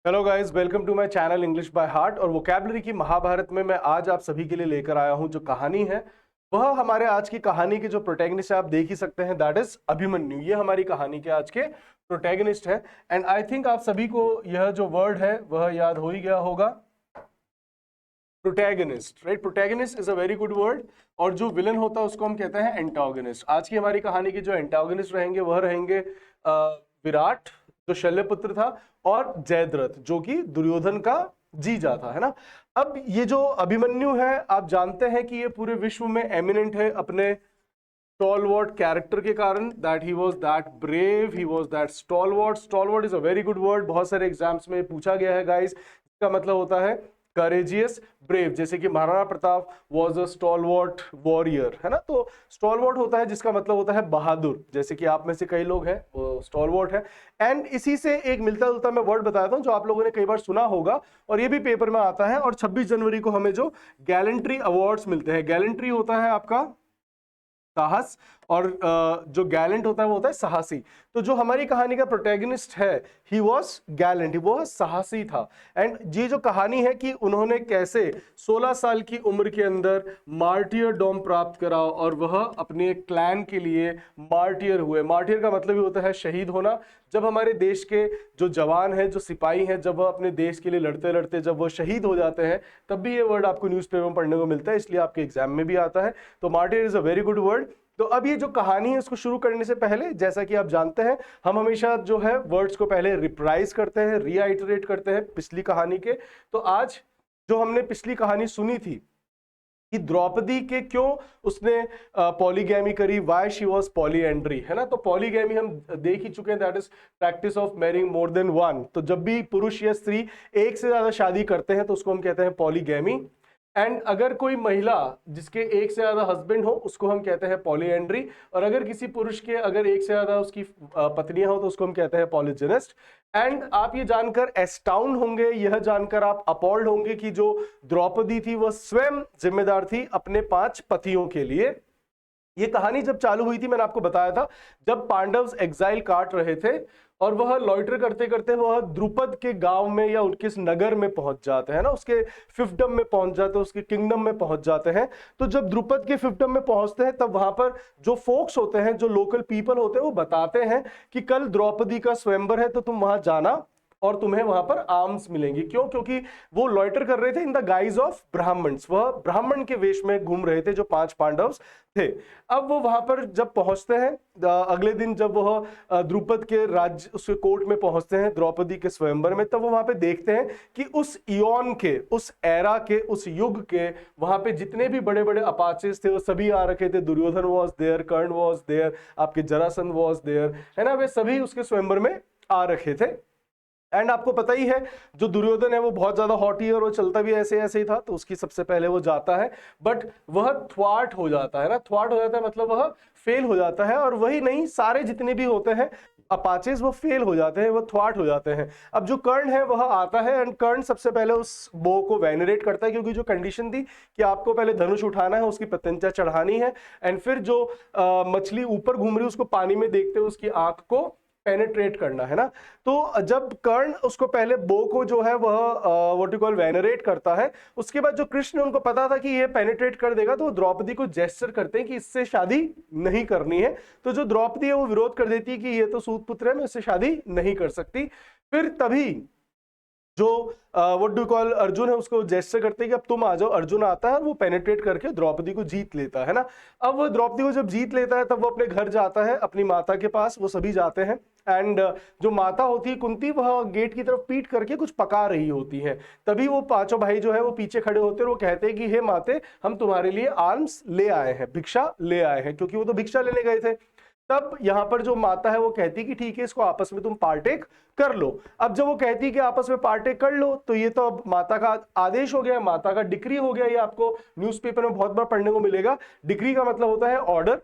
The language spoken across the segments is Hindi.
Hello guys, welcome to my channel English by heart. और वोकैबुलरी की महाभारत में मैं आज आप सभी के लिए लेकर आया हूं जो कहानी है वह हमारे आज की कहानी के जो प्रोटैगनिस्ट है आप देख ही सकते हैं, दैट इज अभिमन्यु। ये हमारी कहानी के आज के प्रोटैगनिस्ट है। एंड आई थिंक आप सभी को यह जो वर्ड है वह याद हो ही गया होगा, protagonist, right. Protagonist is a very good word. और जो विलन होता है उसको हम कहते हैं एंटागोनिस्ट। आज की हमारी कहानी के जो एंटागोनिस्ट रहेंगे वह रहेंगे विराट जो शल्यपुत्र था, और जयद्रथ जो कि दुर्योधन का जीजा था, है ना। अब ये जो अभिमन्यु है आप जानते हैं कि ये पूरे विश्व में एमिनेंट है अपने स्टॉलवर्ट कैरेक्टर के कारण, that he was that brave, he was that stalwart. Stalwart is a very good word, बहुत सारे एग्जाम्स में पूछा गया है गाइस। इसका मतलब होता है करेजियस, ब्रेव। जैसे कि Maharana Pratap was a stalwart warrior, है ना। तो स्टॉलवर्ट होता है जिसका मतलब होता है बहादुर, जैसे कि आप में से कई लोग हैं वो स्टॉलवर्ट है। एंड इसी से एक मिलता जुलता मैं वर्ड बताता हूं जो आप लोगों ने कई बार सुना होगा और ये भी पेपर में आता है। और 26 जनवरी को हमें जो गैलेंट्री अवार्ड्स मिलते हैं, गैलेंट्री होता है आपका साहस, और जो गैलेंट होता है वो होता है साहसी। तो जो हमारी कहानी का प्रोटैगनिस्ट है ही वॉज गैलेंट, वो साहसी था। एंड ये जो कहानी है कि उन्होंने कैसे 16 साल की उम्र के अंदर मार्टियरडॉम प्राप्त करा और वह अपने क्लैन के लिए मार्टियर हुए। मार्टियर का मतलब ही होता है शहीद होना। जब हमारे देश के जो जवान हैं, जो सिपाही हैं, जब वह अपने देश के लिए लड़ते लड़ते जब वह शहीद हो जाते हैं, तब भी ये वर्ड आपको न्यूज़पेपर में पढ़ने को मिलता है, इसलिए आपके एग्जाम में भी आता है। तो martyr is a very good word. तो अब ये जो कहानी है इसको शुरू करने से पहले, जैसा कि आप जानते हैं, हम हमेशा जो है वर्ड्स को पहले रिप्राइज करते हैं, रीआइटरेट करते हैं पिछली कहानी के। तो आज जो हमने पिछली कहानी सुनी थी कि द्रौपदी के क्यों उसने पॉलीगैमी करी, वाई शी वॉज पॉलीएंड्री, है ना। तो पॉलीगैमी हम देख ही चुके हैं, that is practice of marrying more than one. तो जब भी पुरुष या स्त्री एक से ज्यादा शादी करते हैं तो उसको हम कहते हैं पॉलीगैमी। एंड अगर कोई महिला जिसके एक से ज्यादा हस्बैंड हो उसको हम कहते हैं पॉलीएंड्री। और अगर किसी पुरुष के अगर एक से ज्यादा उसकी पत्नियां हो तो उसको हम कहते हैं पॉलीजेनिस्ट। एंड आप ये जानकर एस्टाउंड होंगे, यह जानकर आप अपॉल्ड होंगे कि जो द्रौपदी थी वह स्वयं जिम्मेदार थी अपने 5 पतियों के लिए। ये कहानी जब चालू हुई थी मैंने आपको बताया था जब पांडव एग्जाइल काट रहे थे और वह लॉइटर करते करते वह द्रुपद के गांव में या उनके नगर में पहुंच जाते हैं ना, उसके फिफ्डम में पहुंच जाते हैं, उसके किंगडम में पहुंच जाते हैं। तो जब द्रुपद के फिफ्डम में पहुंचते हैं तब वहां पर जो फोक्स होते हैं, जो लोकल पीपल होते हैं, वो बताते हैं कि कल द्रौपदी का स्वयंवर है तो तुम वहां जाना और तुम्हें वहां पर आर्म्स मिलेंगी। क्यों? क्योंकि वो लॉइटर कर रहे थे in the guise of Brahmans, वह ब्राह्मण के वेश में घूम रहे थे जो 5 पांडव थे। अब वो वहां पर जब पहुंचते हैं अगले दिन, जब वह द्रुपद के राज्य उसके कोर्ट में पहुंचते हैं द्रौपदी के स्वयंवर में, तब वो वहां पे देखते हैं कि उस इयॉन के, उस एरा के, उस युग के वहां पे जितने भी बड़े बड़े अपाचेस थे वो सभी आ रखे थे। Duryodhan was there, Karna was there, आपके जरासंध वॉज देयर, है ना। वे सभी उसके स्वयंवर में आ रखे थे। एंड आपको पता ही है जो दुर्योधन है वो बहुत ज्यादा हॉटी है और वो चलता भी ऐसे ऐसे ही था। तो उसकी सबसे पहले वो जाता है बट वह थ्वाट हो जाता है ना। थ्वाट हो जाता है मतलब वह फेल हो जाता है। और वही नहीं, सारे जितने भी होते हैं अपाचेस वो फेल हो जाते हैं, वो थ्वाट हो जाते हैं। अब जो कर्ण है वह आता है एंड कर्ण सबसे पहले उस बो को वेनरेट करता है, क्योंकि जो कंडीशन थी कि आपको पहले धनुष उठाना है, उसकी प्रत्यंचा चढ़ानी है, एंड फिर जो मछली ऊपर घूम रही है उसको पानी में देखते हुए उसकी आंख को पेनेट्रेट करना, है ना। तो जब कर्ण उसको पहले बो को जो है वह व्हाट यू कॉल वेनरेट करता है, उसके बाद जो कृष्ण, उनको पता था कि ये पेनेट्रेट कर देगा, तो वो द्रौपदी को जेस्चर करते हैं कि इससे शादी नहीं करनी है। तो जो द्रौपदी है वो विरोध कर देती है कि ये तो सूत पुत्र है, मैं इससे शादी नहीं कर सकती। फिर तभी जो व्हाट डू कॉल अर्जुन है उसको जेस्चर करते हैं कि अब तुम आ जाओ। अर्जुन आता है, वो पेनिट्रेट करके द्रौपदी को जीत लेता है ना। अब वो द्रौपदी को जब जीत लेता है तब वो अपने घर जाता है, अपनी माता के पास, वो सभी जाते हैं। एंड जो माता होती है कुंती, वह गेट की तरफ पीट करके कुछ पका रही होती है। तभी वो 5 भाई जो है वो पीछे खड़े होते हैं और वो कहते हैं कि हे माते, हम तुम्हारे लिए आर्म्स ले आए हैं, भिक्षा ले आए हैं, क्योंकि वो तो भिक्षा लेने गए थे। तब यहां पर जो माता है वो कहती कि ठीक है, इसको आपस में तुम पार्टेक कर लो। अब जब वो कहती कि आपस में पार्टेक कर लो, तो ये तो अब माता का आदेश हो गया, माता का डिक्री हो गया। ये आपको न्यूज़पेपर में बहुत बार पढ़ने को मिलेगा। डिक्री का मतलब होता है ऑर्डर।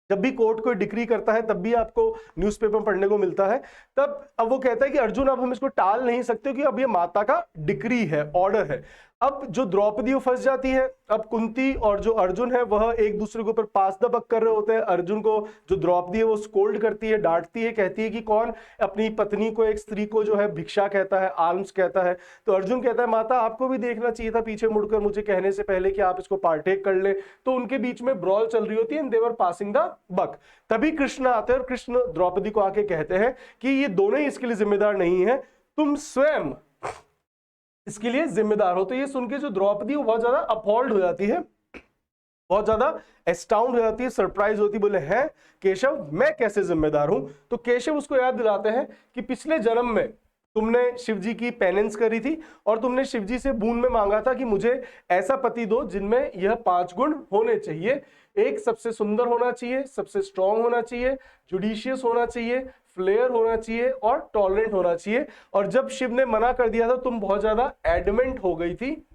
जब भी कोर्ट कोई डिक्री करता है तब भी आपको न्यूज़पेपर में पढ़ने को मिलता है। तब अब वो कहता है कि अर्जुन, अब हम इसको टाल नहीं सकते कि अब ये माता का डिक्री है, ऑर्डर है। अब जो द्रौपदी वो फंस जाती है। अब कुंती और जो अर्जुन है वह एक दूसरे के ऊपर पास दबक कर रहे होते हैं। अर्जुन को जो द्रौपदी है वो स्कोल्ड करती है, डांटती है, कहती है कि कौन अपनी पत्नी को, एक स्त्री को जो है भिक्षा कहता है, आल्म्स कहता है। तो अर्जुन कहता है माता आपको भी देखना चाहिए था पीछे मुड़कर मुझे कहने से पहले कि आप इसको पार्टेक कर ले। तो उनके बीच में ब्रॉल चल रही होती है, and they were passing the buck. तभी कृष्ण आते हैं और कृष्ण द्रौपदी को आके कहते हैं कि ये दोनों ही इसके लिए जिम्मेदार नहीं है, तुम स्वयं इसके लिए जिम्मेदार हो। तो ये सुन के जो द्रौपदी वो बहुत ज्यादा अपॉल्ड हो जाती है, बहुत ज्यादा एस्टाउंड हो जाती है, सरप्राइज होती, बोले हैं केशव मैं कैसे जिम्मेदार हूं। तो केशव उसको याद दिलाते हैं कि पिछले जन्म में तुमने शिव जी की पेनेंस करी थी और तुमने शिव जी से बून में मांगा था कि मुझे ऐसा पति दो जिनमें यह 5 गुण होने चाहिए। एक, सबसे सुंदर होना चाहिए, सबसे स्ट्रांग होना चाहिए, जुडिशियस होना चाहिए, फ्लेयर होना चाहिए और टॉलरेंट होना चाहिए। और जब शिव ने मना कर दिया था तुम बहुत ज्यादा एडमेंट हो गई थी।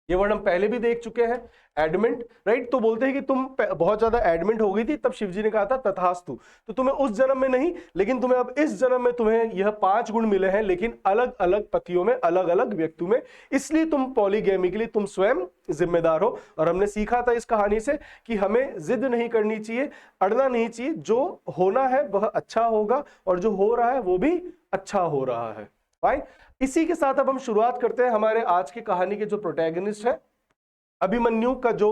ये वर्ड हम पहले भी देख चुके हैं, एडमेंट, राइट। तो बोलते हैं कि तुम बहुत ज्यादा एडमेंट हो गई थी, तब शिव जी ने कहा था तथास्तु। तो तुम्हें उस जन्म में नहीं, लेकिन तुम्हें अब इस जन्म में तुम्हें यह 5 गुण मिले हैं, लेकिन अलग अलग पतियों में, अलग अलग व्यक्तियों में, इसलिए तुम पॉलीगैमी के लिए तुम स्वयं जिम्मेदार हो। और हमने सीखा था इस कहानी से कि हमें जिद नहीं करनी चाहिए, अड़ना नहीं चाहिए, जो होना है वह अच्छा होगा और जो हो रहा है वो भी अच्छा हो रहा है। फाइन। इसी के साथ अब हम शुरुआत करते हैं हमारे आज की कहानी के जो प्रोटैगनिस्ट है, अभिमन्यु का जो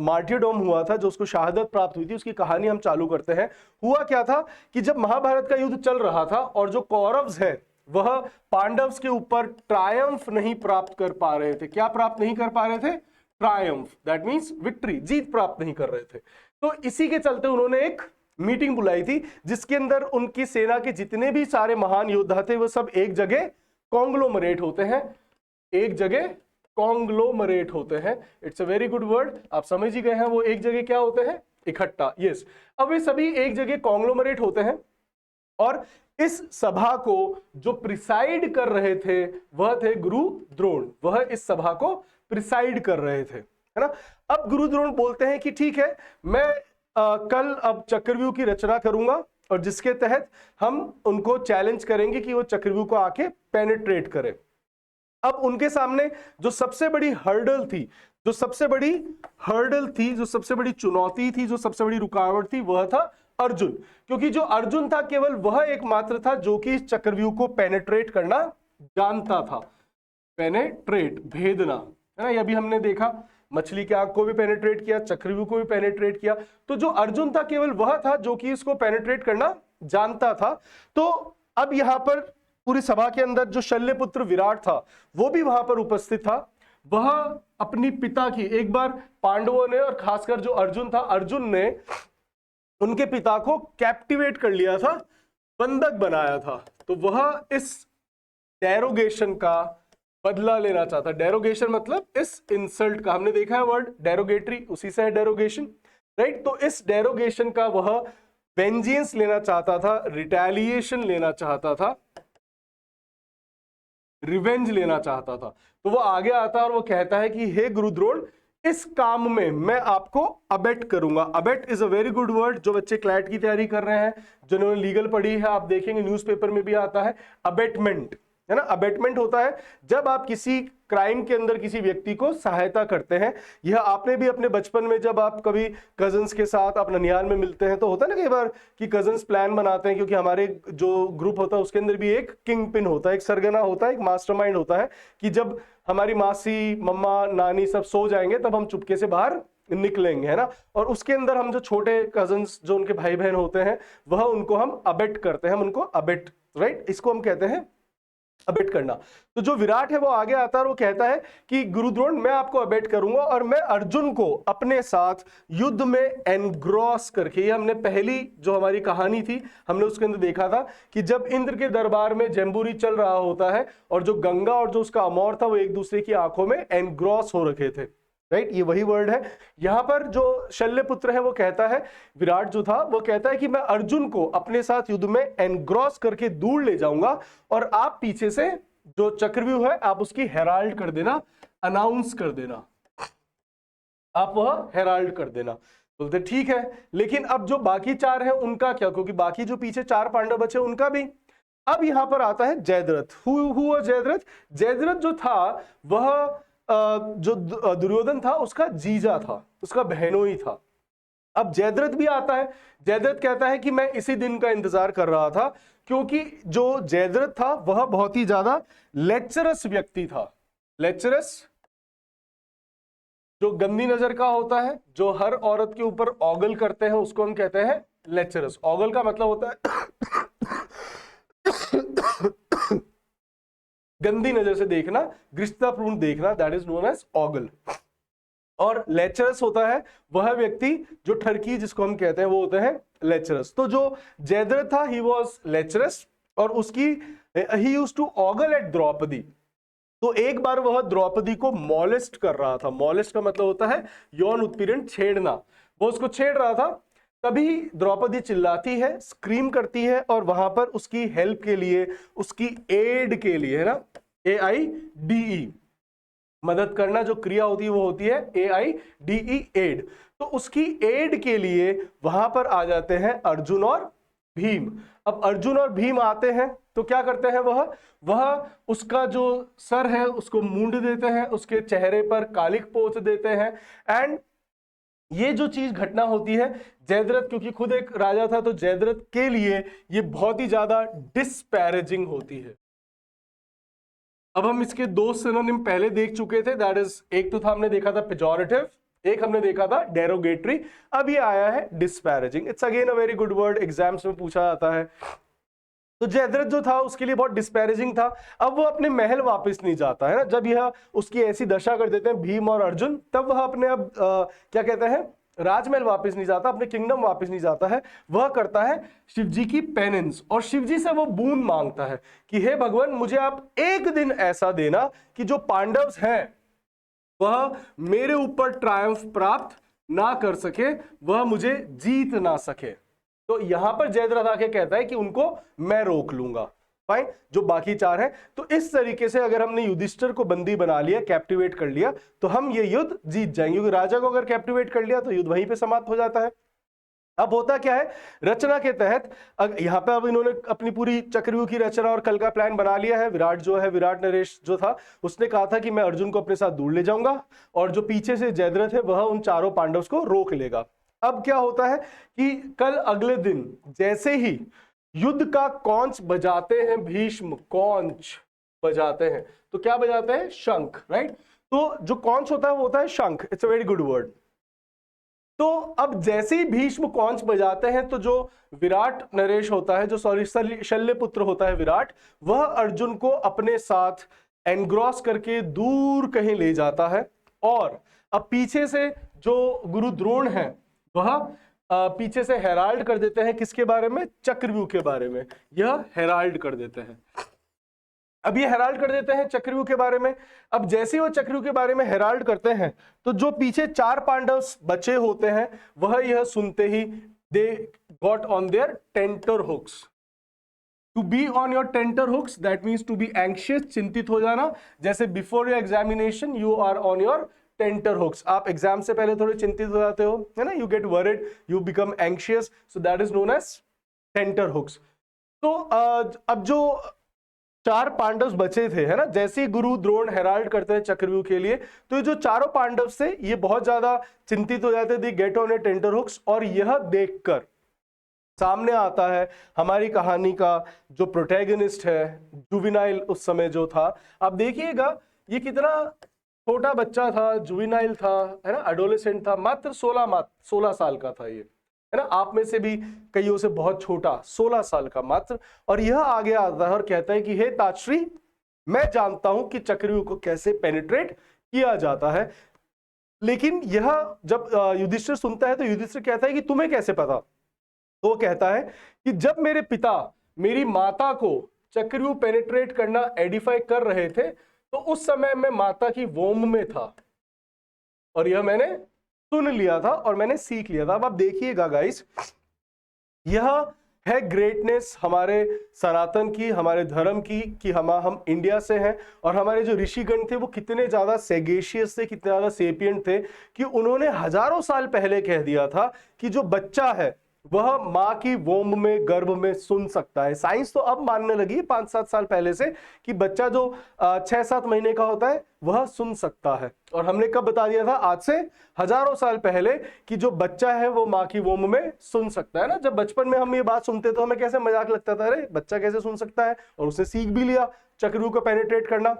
मार्टियरडम हुआ था, जो उसको शहादत प्राप्त हुई थी, उसकी कहानी हम चालू करते हैं। हुआ क्या था कि जब महाभारत का युद्ध चल रहा था और जो कौरव्स हैं वह पांडव्स के ऊपर ट्रायम्फ नहीं प्राप्त कर पा रहे थे। क्या प्राप्त नहीं कर पा रहे थे? ट्रायम्फ, दैट मींस विक्ट्री, जीत प्राप्त नहीं कर रहे थे। तो इसी के चलते उन्होंने एक मीटिंग बुलाई थी जिसके अंदर उनकी सेना के जितने भी सारे महान योद्धा थे वो सब एक जगह कॉन्ग्लोमरेट होते हैं, एक जगह कॉन्ग्लोमरेट होते हैं। It's a very good word, आप समझ ही गए हैं। वो एक जगह क्या होते हैं? इकट्ठा, यस। अब वे सभी एक जगह कॉन्ग्लोमरेट होते हैं और इस सभा को जो प्रिसाइड कर रहे थे वह थे गुरु द्रोण। वह इस सभा को प्रिसाइड कर रहे थे, है ना। अब गुरु द्रोण बोलते हैं कि ठीक है, मैं कल अब चक्रव्यूह की रचना करूंगा और जिसके तहत हम उनको चैलेंज करेंगे कि वो चक्रव्यूह को आके पेनिट्रेट करें। अब उनके सामने जो सबसे बड़ी हर्डल थी, जो सबसे बड़ी चुनौती थी, जो सबसे बड़ी रुकावट थी, वह था अर्जुन। क्योंकि जो अर्जुन था केवल वह एकमात्र था जो कि इस चक्रव्यूह को पेनिट्रेट करना जानता था। पेनिट्रेट, भेदना, है ना। ये अभी हमने देखा, मछली के आग को भी पेनिट्रेट किया, चक्रव्यूह को भी पेनिट्रेट किया। तो जो अर्जुन था केवल वह था जो कि इसको पेनिट्रेट करना जानता था। तो अब यहां पर पूरी सभा के अंदर जो शल्यपुत्र विराट था वो भी वहां पर उपस्थित था। वह अपनी पिता की, एक बार पांडवों ने और खासकर जो अर्जुन था, अर्जुन ने उनके पिता को कैप्टिवेट कर लिया था, बंधक बनाया था। तो वह इस डेरोगेशन का बदला लेना चाहता। डेरोगेशन मतलब इस इंसल्ट का, हमने देखा है वर्ड डेरोगेटरी, उसी से है डेरोगेशन, राइट। तो इस डेरोगेशन का वह वेंजेंस लेना चाहता था, रिटेलिएशन लेना चाहता था, रिवेंज लेना चाहता था। तो वो आगे आता है और वो कहता है कि हे गुरुद्रोण, इस काम में मैं आपको अबेट करूंगा। Abate is a very good word. जो बच्चे क्लैट की तैयारी कर रहे हैं, जिन्होंने लीगल पढ़ी है, आप देखेंगे न्यूज़पेपर में भी आता है अबेटमेंट, है ना। अबेटमेंट होता है जब आप किसी क्राइम के अंदर किसी व्यक्ति को सहायता करते हैं। यह आपने भी अपने बचपन में, जब आप कभी कजन्स के साथ आप ननिहाल में मिलते हैं तो होता है ना कई बार कि कजन्स प्लान बनाते हैं, क्योंकि हमारे जो ग्रुप होता है उसके अंदर भी एक किंग पिन होता है, एक सरगना होता है, एक मास्टरमाइंड होता है कि जब हमारी मासी, मम्मा, नानी सब सो जाएंगे तब हम चुपके से बाहर निकलेंगे, है ना। और उसके अंदर हम जो छोटे कजन्स, जो उनके भाई बहन होते हैं, वह उनको हम अबेट करते हैं, हम उनको अबेट, राइट, इसको हम कहते हैं अबेट करना। तो जो विराट है वो आगे आता है और वो कहता है कि गुरुद्रोण, मैं आपको अबेट करूंगा और मैं अर्जुन को अपने साथ युद्ध में एनग्रॉस करके, ये हमने पहली जो हमारी कहानी थी हमने उसके अंदर देखा था कि जब इंद्र के दरबार में जम्बूरी चल रहा होता है और जो गंगा और जो उसका अमौर था वो एक दूसरे की आंखों में एनग्रॉस हो रखे थे, राइट। ये वही वर्ड है। यहां पर जो शल्यपुत्र है वो कहता है, विराट जो था वो कहता है कि मैं अर्जुन को अपने साथ युद्ध में एनग्रॉस करके दूर ले जाऊंगा और आप पीछे से जो चक्रव्यूह है आप उसकी हेराल्ड कर देना, अनाउंस कर देना, आप वह हेराल्ड कर देना। बोलते ठीक है, लेकिन अब जो बाकी 4 हैं उनका क्या? क्योंकि बाकी जो पीछे 4 पांडव बचे उनका भी अब यहां पर आता है जयद्रथ। हुआ जयद्रथ। जयद्रथ जो था वह जो दुर्योधन था उसका जीजा था, उसका बहनोई था। अब जयद्रथ भी आता है। जयद्रथ कहता है कि मैं इसी दिन का इंतजार कर रहा था, क्योंकि जो जयद्रथ था वह बहुत ही ज्यादा लेक्चरस व्यक्ति था। लेक्चरस जो गंदी नजर का होता है, जो हर औरत के ऊपर ऑगल करते हैं, उसको हम कहते हैं लेक्चरस। ऑगल का मतलब होता है गंदी नजर से देखना, गृहस्थपूर्ण देखना, दैट इज नोन एज ऑगल। और लेक्चरस होता है वह व्यक्ति जो ठरकी, जिसको हम कहते हैं, वो होते हैं लेक्चरस। तो जो जयद्रथ था ही वाज लेक्चरस, और उसकी ही used to ogle at Draupadi. तो एक बार वह द्रौपदी को मॉलेस्ट कर रहा था। मॉलेस्ट का मतलब होता है यौन उत्पीड़न, छेड़ना। वो उसको छेड़ रहा था। तभी द्रौपदी चिल्लाती है, स्क्रीम करती है, और वहां पर उसकी हेल्प के लिए, उसकी एड के लिए, है ना, AIDE, मदद करना जो क्रिया होती है वो होती है AIDE, एड। तो उसकी एड के लिए वहां पर आ जाते हैं अर्जुन और भीम। अब अर्जुन और भीम आते हैं तो क्या करते हैं, वह उसका जो सर है उसको मूंड देते हैं, उसके चेहरे पर कालिक पोंछ देते हैं। एंड ये जो चीज घटना होती है, जयद्रथ क्योंकि खुद एक राजा था, तो जयद्रथ के लिए ये बहुत ही ज्यादा डिस्पैरेजिंग होती है। अब हम इसके दो सिनोनिम पहले देख चुके थे, दैट इज, एक तो था हमने देखा था पेजोरेटिव, एक हमने देखा था डेरोगेटरी। अब ये आया है disparaging. It's again a very good word, exams में पूछा जाता है। तो जयद्रथ जो था उसके लिए बहुत डिस्पैरेजिंग था। अब वो अपने महल वापस नहीं जाता है ना, जब यह उसकी ऐसी दशा कर देते हैं भीम और अर्जुन, तब वह अपने क्या कहते हैं, राजमहल वापस नहीं जाता, अपने किंगडम वापस नहीं जाता है। वह करता है शिवजी की पेनेंस, और शिवजी से वो बून मांगता है कि हे भगवान, मुझे आप एक दिन ऐसा देना कि जो पांडव्स हैं वह मेरे ऊपर ट्रायम्फ प्राप्त ना कर सके, वह मुझे जीत ना सके। तो यहां पर जयद्रथ आके कहता है कि उनको मैं रोक लूंगा, फाइन, जो बाकी चार हैं। तो इस तरीके से अगर हमने युधिष्ठिर को बंदी बना लिया, कैप्टिवेट कर लिया, तो हम ये युद्ध जीत जाएंगे, क्योंकि राजा को अगर कैप्टिवेट कर लिया तो युद्ध वहीं पे समाप्त हो जाता है। अब होता क्या है, रचना के तहत यहां पे अब इन्होंने अपनी पूरी चक्रव्यूह की रचना और कल का प्लान बना लिया है। विराट जो है, विराट नरेश जो था, उसने कहा था कि मैं अर्जुन को अपने साथ दूर ले जाऊंगा, और जो पीछे से जयद्रथ है वह उन चारों पांडवों को रोक लेगा। अब क्या होता है कि कल अगले दिन जैसे ही युद्ध का कौंच बजाते हैं भीष्म, कौंच बजाते हैं, तो क्या बजाते हैं, शंख, राइट। तो जो कौंच होता है वो होता है शंख। It's a very good word. तो अब जैसे ही भीष्म कौंच बजाते हैं, तो जो विराट नरेश होता है, जो सॉरी शल्यपुत्र होता है विराट, वह अर्जुन को अपने साथ एनग्रॉस करके दूर कहीं ले जाता है। और अब पीछे से जो गुरु द्रोण है वह पीछे से हेराल्ड कर देते हैं, किसके बारे में, चक्रव्यूह के बारे में। यह हेराल्ड कर देते हैं। अब ये हेराल्ड कर देते हैं चक्रव्यूह के बारे में। अब जैसे ही वो चक्रव्यूह के बारे में हेराल्ड करते हैं, तो जो पीछे चार पांडव बचे होते हैं वह यह सुनते ही they got on their tenterhooks. To be on your tenterhooks, that means to be anxious, चिंतित हो जाना। जैसे before your examination you are on your tenterhooks, आप एग्जाम से पहले थोड़े चिंतित हो जाते हो, है ना, you get worried, you become anxious, so that is known as tenterhooks. तो अब जो चार पांडव बचे थे, है ना, जैसे ही गुरु द्रोण हेराल्ड करते हैं चक्रव्यूह के लिए, तो ये जो चारों पांडव थे ये बहुत ज्यादा चिंतित हो जाते थे, get on a tenter hooks. और यह देखकर सामने आता है हमारी कहानी का जो प्रोटैगनिस्ट है, जुवेनाइल उस समय जो था। आप देखिएगा ये कितना छोटा बच्चा था, जुवेनाइल था, है ना, एडोलेसेंट था, मात्र 16 साल का था ये, है ना, आप में से भी कईयों से बहुत छोटा, 16 साल का मात्र। और यह आगे आता है और कहता है कि हे ताश्री, मैं जानता हूं कि चक्रव्यूह को कैसे पेनिट्रेट किया जाता है। लेकिन यह जब युधिष्ठिर सुनता है तो युधिष्ठिर कहता है कि तुम्हें कैसे पता। तो वो कहता है कि जब मेरे पिता मेरी माता को चक्रव्यूह पेनिट्रेट करना एडिफाई कर रहे थे, तो उस समय मैं माता की वोम में था, और यह मैंने सुन लिया था और मैंने सीख लिया था। अब आप देखिएगा गाइस, यह है ग्रेटनेस हमारे सनातन की, हमारे धर्म की, कि हम इंडिया से हैं, और हमारे जो ऋषिगण थे वो कितने ज्यादा सेगेशियस थे, कितने ज्यादा सेपिएंट थे, कि उन्होंने हजारों साल पहले कह दिया था कि जो बच्चा है वह मां की वोम्ब में, गर्भ में सुन सकता है। साइंस तो अब मानने लगी 5-7 साल पहले से कि बच्चा जो 6-7 महीने का होता है वह सुन सकता है। और हमने कब बता दिया था? आज से हजारों साल पहले कि जो बच्चा है वो मां की वोम्ब में सुन सकता है ना। जब बचपन में हम ये बात सुनते तो हमें कैसे मजाक लगता था, अरे बच्चा कैसे सुन सकता है, और उसने सीख भी लिया चक्रव्यूह को पेनिट्रेट करना।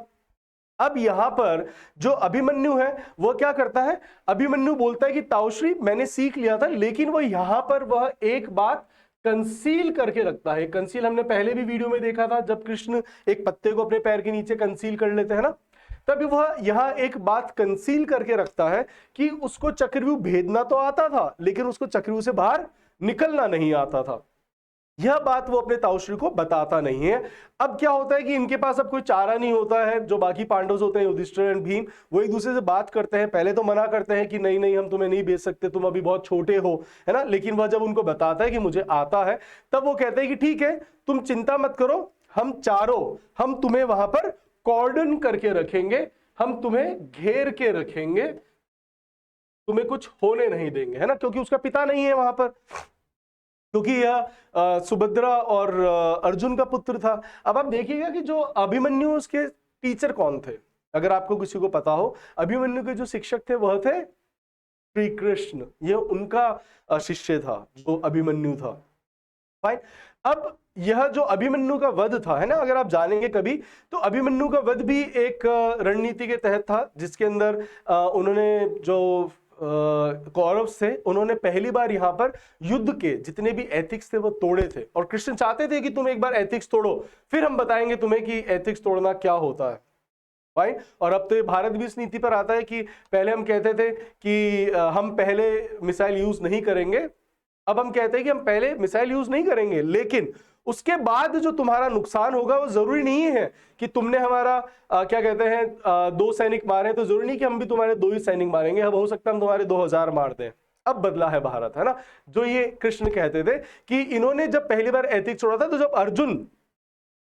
अब यहां पर जो अभिमन्यु है वो क्या करता है? अभिमन्यु बोलता है कि ताऊश्री मैंने सीख लिया था, लेकिन वो यहां पर वह एक बात कंसील करके रखता है। कंसील हमने पहले भी वीडियो में देखा था, जब कृष्ण एक पत्ते को अपने पैर के नीचे कंसील कर लेते हैं ना, तभी वह यहां एक बात कंसील करके रखता है कि उसको चक्रव्यूह भेदना तो आता था, लेकिन उसको चक्रव्यूह से बाहर निकलना नहीं आता था। यह बात वो अपने ताऊश्री को बताता नहीं है। अब क्या होता है कि इनके पास अब कोई चारा नहीं होता है। जो बाकी पांडव होते हैं, युधिष्ठिर एंड भीम, वो एक दूसरे से बात करते हैं। पहले तो मना करते हैं कि नहीं नहीं हम तुम्हें नहीं बेच सकते, तुम अभी बहुत छोटे हो, है ना। लेकिन वह जब उनको बताता है कि मुझे आता है, तब वो कहते हैं कि ठीक है तुम चिंता मत करो, हम तुम्हें वहां पर कॉर्डन करके रखेंगे, हम तुम्हें घेर के रखेंगे, तुम्हें कुछ होने नहीं देंगे, है ना। क्योंकि उसका पिता नहीं है वहां पर, क्योंकि यह सुभद्रा और अर्जुन का पुत्र था। अब आप देखिएगा कि जो अभिमन्यु, उसके टीचर कौन थे? अगर आपको किसी को पता हो, अभिमन्यु के जो शिक्षक थे वह थे श्री कृष्ण। यह उनका शिष्य था जो अभिमन्यु था। फाइन। अब यह जो अभिमन्यु का वध था, है ना, अगर आप जानेंगे कभी, तो अभिमन्यु का वध भी एक रणनीति के तहत था, जिसके अंदर उन्होंने जो कौरव थे, उन्होंने पहली बार यहां पर युद्ध के जितने भी एथिक्स थे वो तोड़े थे। और कृष्ण चाहते थे कि तुम एक बार एथिक्स तोड़ो, फिर हम बताएंगे तुम्हें कि एथिक्स तोड़ना क्या होता है। फाइन। और अब तो ये भारत भी इस नीति पर आता है कि पहले हम कहते थे कि हम पहले मिसाइल यूज नहीं करेंगे, अब हम कहते हैं कि हम पहले मिसाइल यूज नहीं करेंगे, लेकिन उसके बाद जो तुम्हारा नुकसान होगा वो जरूरी नहीं है कि तुमने हमारा क्या कहते हैं 2 सैनिक मारे, तो जरूरी नहीं कि हम भी तुम्हारे 2 ही सैनिक मारेंगे, अब हो सकता है हम तुम्हारे 2000 मार दें। अब बदला है भारत, है ना। जो ये कृष्ण कहते थे कि इन्होंने जब पहली बार एथिक्स छोड़ा था, तो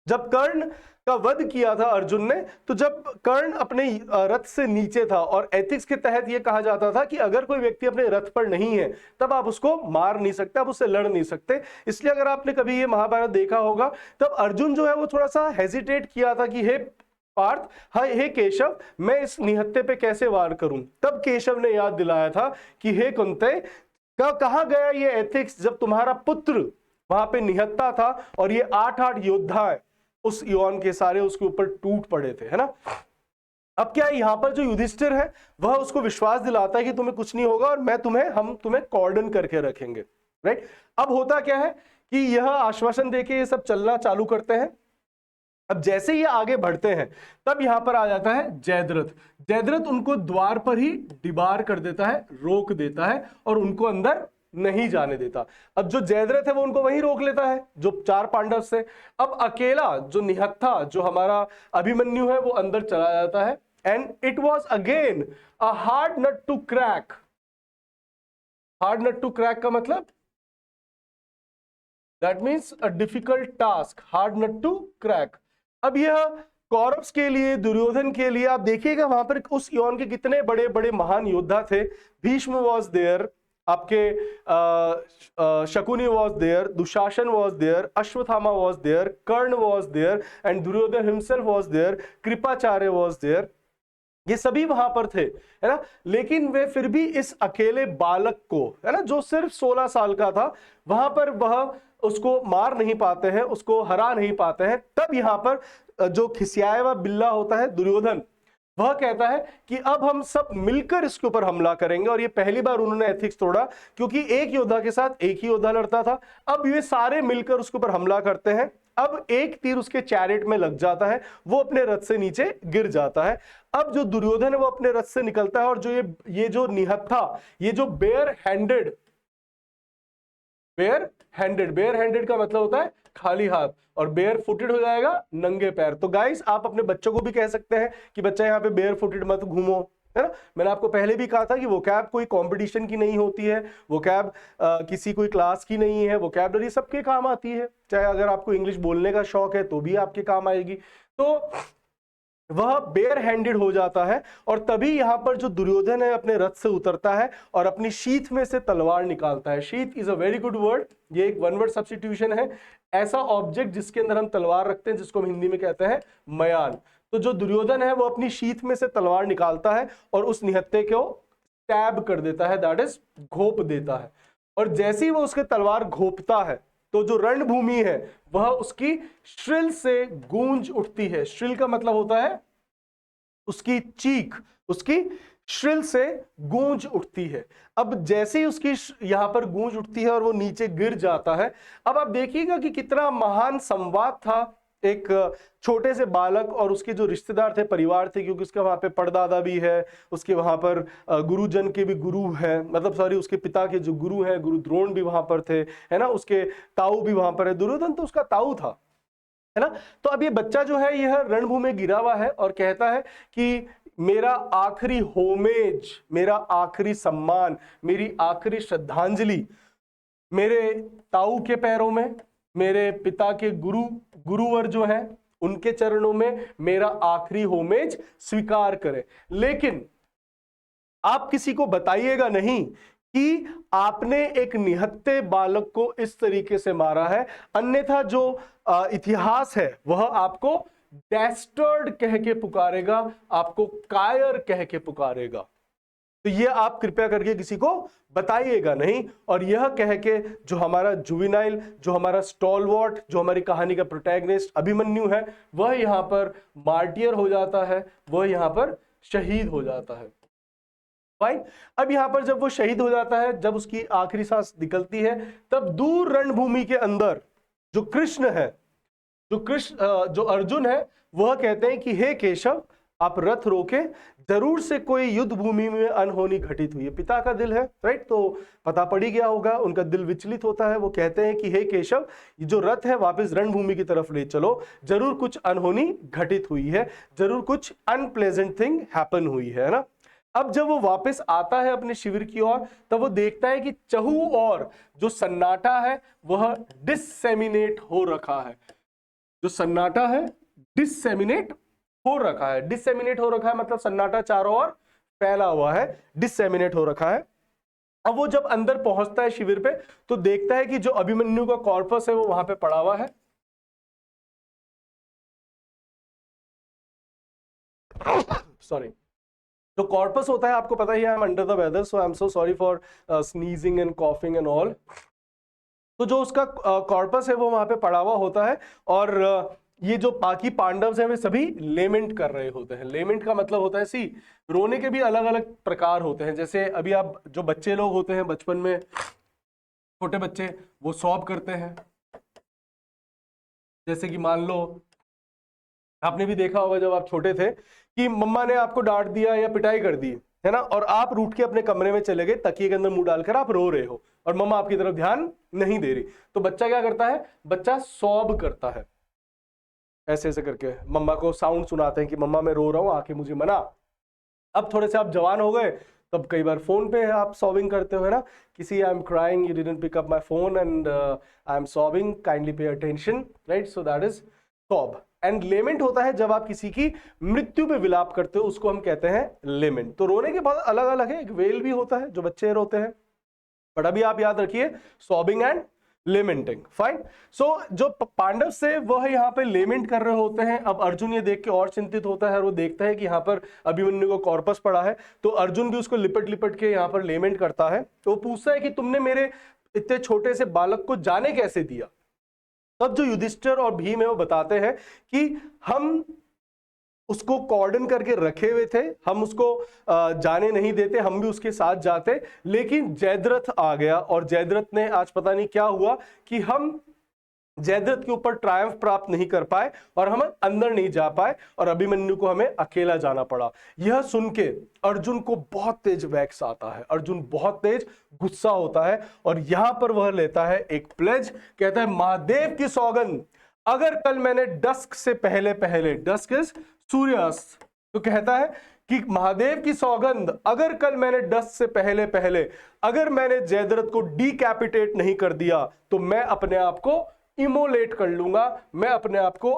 जब कर्ण का वध किया था अर्जुन ने, तो जब कर्ण अपने रथ से नीचे था, और एथिक्स के तहत यह कहा जाता था कि अगर कोई व्यक्ति अपने रथ पर नहीं है तब आप उसको मार नहीं सकते, आप उससे लड़ नहीं सकते। इसलिए अगर आपने कभी ये महाभारत देखा होगा, तब अर्जुन जो है वो थोड़ा सा हेजिटेट किया था कि हे पार्थ, हे केशव, मैं इस निहत्थे पे कैसे वार करूं। तब केशव ने याद दिलाया था कि हे कुंती, कहां गया ये एथिक्स जब तुम्हारा पुत्र वहां पे निहत्था था और ये 8-8 योद्धा उस यौन के सारे उसके ऊपर टूट पड़े थे, है ना। अब क्या है, यहां पर जो युधिष्ठिर है वह उसको विश्वास दिलाता है कि तुम्हें कुछ नहीं होगा और हम तुम्हें कॉर्डन करके रखेंगे। राइट। अब होता क्या है कि यह आश्वासन देके ये सब चलना चालू करते हैं। अब जैसे ये आगे बढ़ते हैं, तब यहां पर आ जाता है जयद्रथ। जयद्रथ उनको द्वार पर ही डिबार कर देता है, रोक देता है, और उनको अंदर नहीं जाने देता। अब जो जयद्रथ है वो उनको वहीं रोक लेता है जो 4 पांडव से। अब अकेला जो निहत्था, जो हमारा अभिमन्यु है, वो अंदर चला जाता है। And it was again a hard nut to crack. Hard nut to crack का मतलब that means a difficult task, hard nut to crack. अब यह कौरव्स के लिए, दुर्योधन के लिए, आप देखिएगा वहां पर उस यौन के कितने बड़े बड़े महान योद्धा थे। भीष्म वॉज देयर, आपके Shakuni was there, Dushasan was there, Ashwatthama was there, Karna was there, and Duryodhan himself was there, Kripacharya was there. ये सभी वहां पर थे, है ना। लेकिन वे फिर भी इस अकेले बालक को, है ना, जो सिर्फ 16 साल का था, वहां पर वह उसको मार नहीं पाते हैं, उसको हरा नहीं पाते हैं। तब यहां पर जो खिसियाया हुआ बिल्ला होता है दुर्योधन, वह कहता है कि अब हम सब मिलकर इसके ऊपर हमला करेंगे। और ये पहली बार उन्होंने एथिक्स तोड़ा, क्योंकि एक योद्धा के साथ एक ही योद्धा लड़ता था। अब ये सारे मिलकर उसके ऊपर हमला करते हैं। अब एक तीर उसके चैरेट में लग जाता है, वो अपने रथ से नीचे गिर जाता है। अब जो दुर्योधन है वो अपने रथ से निकलता है, और जो ये जो निहत्था, ये जो बेयर हैंडेड का मतलब होता है खाली हाथ, और बेयर फुटेड हो जाएगा नंगे पैर। तो गाइस, आप अपने बच्चों को भी कह सकते हैं कि बच्चा यहाँ पे बेयर फुटेड मत घूमो, है ना। मैंने आपको पहले भी कहा था कि वोकैब कोई कंपटीशन की नहीं होती है, वोकैब किसी कोई क्लास की नहीं है, वोकैबलरी सबके काम आती है। चाहे अगर आपको इंग्लिश बोलने का शौक है तो भी आपके काम आएगी। तो वह बेयर हैंडेड हो जाता है और तभी यहां पर जो दुर्योधन है अपने रथ से उतरता है और अपनी शीथ में से तलवार निकालता है। Sheath is a very good word, ये एक वन वर्ड सब्स्टिट्यूशन है। ऐसा ऑब्जेक्ट जिसके अंदर हम तलवार रखते हैं जिसको हम हिंदी में कहते हैं मयान। तो जो दुर्योधन है वो अपनी शीथ में से तलवार निकालता है और उस निहत्थे को स्टैब कर देता है, दैट इज घोप देता है। और जैसे ही वो उसके तलवार घोपता है तो जो रणभूमि है वह उसकी श्रिल से गूंज उठती है। श्रिल का मतलब होता है उसकी चीख, उसकी श्रिल से गूंज उठती है। अब जैसे ही उसकी यहां पर गूंज उठती है और वो नीचे गिर जाता है, अब आप देखिएगा कि कितना महान संवाद था एक छोटे से बालक और उसके जो रिश्तेदार थे, परिवार थे, क्योंकि उसका वहां पे परदादा भी है, उसके वहां पर गुरुजन के भी गुरु है, मतलब सॉरी उसके पिता के जो गुरु हैं गुरु द्रोण भी वहां पर थे, है ना, उसके ताऊ भी वहां पर है, दुर्योधन तो उसका ताऊ था, है ना। तो अब ये बच्चा जो है यह रणभूमि गिरा हुआ है और कहता है कि मेरा आखिरी होमेज, मेरा आखिरी सम्मान, मेरी आखिरी श्रद्धांजलि मेरे ताऊ के पैरों में, मेरे पिता के गुरुवर जो है उनके चरणों में मेरा आखिरी होमेज स्वीकार करें। लेकिन आप किसी को बताइएगा नहीं कि आपने एक निहत्थे बालक को इस तरीके से मारा है, अन्यथा जो इतिहास है वह आपको डैस्टर्ड कह के पुकारेगा, आपको कायर कह के पुकारेगा। तो ये आप कृपया करके किसी को बताइएगा नहीं। और यह कह के जो हमारा जुवेनाइल, जो हमारा स्टॉलवर्ट, जो हमारी कहानी का प्रोटैगनिस्ट अभिमन्यु है, वह यहां पर मार्टियर हो जाता है, वह यहां पर शहीद हो जाता है। फाइन। अब यहां पर जब वो शहीद हो जाता है, जब उसकी आखिरी सांस निकलती है, तब दूर रणभूमि के अंदर जो कृष्ण है, जो अर्जुन है, वह कहते हैं कि हे केशव, आप रथ रोके, जरूर से कोई युद्ध भूमि में अनहोनी घटित हुई है। पिता का दिल है, राइट, तो पता पड़ ही गया होगा, उनका दिल विचलित होता है। वो कहते हैं कि हे केशव, ये जो रथ है वापस रणभूमि की तरफ ले चलो, जरूर कुछ अनहोनी घटित हुई है, जरूर कुछ अनप्लेजेंट थिंग हैपन हुई है ना। अब जब वो वापस आता है अपने शिविर की ओर, तब वो देखता है कि चहु और जो सन्नाटा है वह डिसेमिनेट हो रखा है। जो सन्नाटा है डिसेमिनेट हो रखा है। डिसेमिनेट हो रखा है मतलब सन्नाटा चारों ओर फैला हुआ है, डिसेमिनेट हो रखा है। अब वो जब अंदर पहुंचता है शिविर पे, तो देखता है कि जो अभिमन्यु का कॉर्पस है वो वहां पे पड़ा हुआ है। सॉरी, जो कॉर्पस होता है आपको पता ही है, I am under the weather, so I am so sorry for sneezing and coughing and all. तो जो उसका कॉर्पस है वो वहां पे पड़ा हुआ होता है और ये जो बाकी पांडव हैं वे सभी लेमेंट कर रहे होते हैं। लेमेंट का मतलब होता है, सी रोने के भी अलग अलग प्रकार होते हैं। जैसे अभी आप जो बच्चे लोग होते हैं बचपन में, छोटे बच्चे, वो सॉब करते हैं। जैसे कि मान लो आपने भी देखा होगा जब आप छोटे थे कि मम्मा ने आपको डांट दिया या पिटाई कर दी, है ना, और आप रूठ के अपने कमरे में चले गए, तकिए के अंदर मुंह डालकर आप रो रहे हो और मम्मा आपकी तरफ ध्यान नहीं दे रही। तो बच्चा क्या करता है, बच्चा सॉब करता है, ऐसे ऐसे करके मम्मा को साउंड सुनाते हैं कि मम्मा मैं रो रहा हूं, आके मुझे मना। अब थोड़े से आप जवान हो गए, तब कई बार फोन पे आप सॉबिंग करते हो, है ना, किसी I am crying, you didn't pick up my phone and I am sobbing, kindly pay attention, right, so that is sob. And lament होता है जब आप किसी की मृत्यु पे विलाप करते हो, उसको हम कहते हैं लेमेंट। तो रोने के बहुत अलग अलग है, एक वेल भी होता है जो बच्चे रोते हैं, बट अभी आप याद रखिए सॉबिंग एंड लेमेंटिंग। फाइन। सो जो पांडव से वह यहाँ पे लेमेंट कर रहे होते हैं। अब अर्जुन ये देख के और चिंतित होता है और वो देखता है कि यहाँ पर अभिमन्यु को कॉर्पस पड़ा है, तो अर्जुन भी उसको लिपट लिपट के यहाँ पर लेमेंट करता है। तो वो पूछता है कि तुमने मेरे इतने छोटे से बालक को जाने कैसे दिया। तब जो युधिष्ठिर और भीम है वो बताते हैं कि हम उसको कॉर्डन करके रखे हुए थे, हम उसको जाने नहीं देते, हम भी उसके साथ जाते, लेकिन जयद्रथ आ गया और जयद्रथ ने आज पता नहीं क्या हुआ कि हम जयद्रथ के ऊपर ट्रायम्फ प्राप्त नहीं कर पाए और हम अंदर नहीं जा पाए और अभिमन्यु को हमें अकेला जाना पड़ा। यह सुन के अर्जुन को बहुत तेज वैक्स आता है, अर्जुन बहुत तेज गुस्सा होता है और यहां पर वह लेता है एक प्लेज, कहता है महादेव की सौगंध, अगर कल मैंने डस्क से पहले पहले, डस्क इज सूर्यास्त, तो कहता है कि महादेव की सौगंध, अगर कल मैंने डस्क से पहले पहले अगर मैंने जयद्रथ को डीकैपिटेट नहीं कर दिया तो मैं अपने आप को इमोलेट कर लूंगा, मैं अपने आप को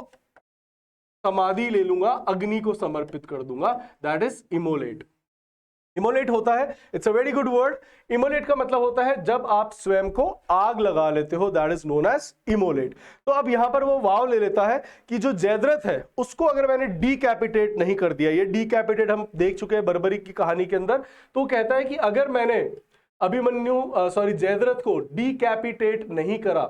समाधि ले लूंगा, अग्नि को समर्पित कर दूंगा, दैट इज इमोलेट। इमोलेट होता है, it's a very good word. Immolate का मतलब होता है जब आप स्वयं को आग लगा लेते हो, that is known as immolate. तो अब यहां पर वो वाव ले लेता है कि जो जयद्रथ है उसको अगर मैंने डीकैपिटेट नहीं कर दिया, ये डीकैपिटेट हम देख चुके हैं बर्बरी की कहानी के अंदर, तो कहता है कि अगर मैंने जयद्रथ को डीकैपिटेट नहीं करा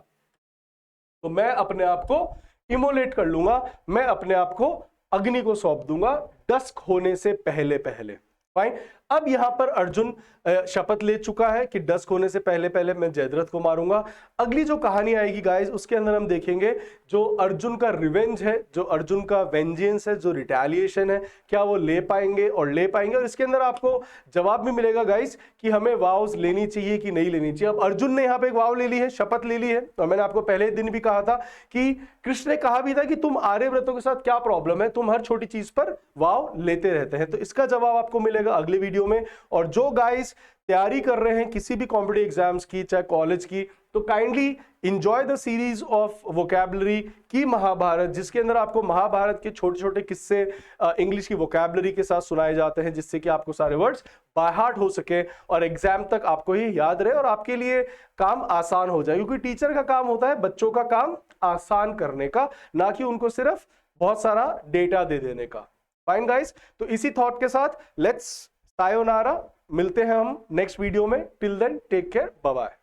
तो मैं अपने आप को इमोलेट कर लूंगा, मैं अपने आप को अग्नि को सौंप दूंगा डस्क होने से पहले पहले। फाइन। अब यहां पर अर्जुन शपथ ले चुका है कि डस्क होने से पहले पहले मैं जयद्रथ को मारूंगा। अगली जो कहानी आएगी गाइस, उसके अंदर हम देखेंगे जो अर्जुन का रिवेंज है, जो अर्जुन का वेंजेंस है, जो रिटेलिएशन है, क्या वो ले पाएंगे और इसके अंदर आपको जवाब भी मिलेगा गाइस कि हमें वाव्स लेनी चाहिए कि नहीं लेनी चाहिए। अब अर्जुन ने यहां पे एक वाव ले ली है, शपथ ले ली है, और मैंने आपको पहले दिन भी कहा था कि कृष्ण ने कहा भी था कि तुम आर्यव्रतों के साथ क्या प्रॉब्लम है, तुम हर छोटी चीज पर वाव लेते रहते हैं। तो इसका जवाब आपको मिलेगा अगले वीडियो में। और जो गाइस तैयारी कर रहे हैं किसी भी कॉम्पिटिटिव एग्जाम्स की, चाहे कॉलेज की, तो kindly enjoy the series of vocabulary की महाभारत, जिसके अंदर आपको महाभारत के छोटे छोटे किस्से इंग्लिश की वोकैबुलरी के साथ सुनाए जाते हैं, जिससे कि आपको सारे वर्ड्स बाय हार्ट हो सके और एग्जाम तक आपको ये याद रहे और आपके लिए काम आसान हो जाए। क्योंकि टीचर का काम होता है बच्चों का काम आसान करने का, ना कि उनको सिर्फ बहुत सारा डेटा दे देने का। फाइन गाइस, तो इसी थॉट के साथ लेट्स सायोनारा, मिलते हैं हम नेक्स्ट वीडियो में। Till then take care, bye bye.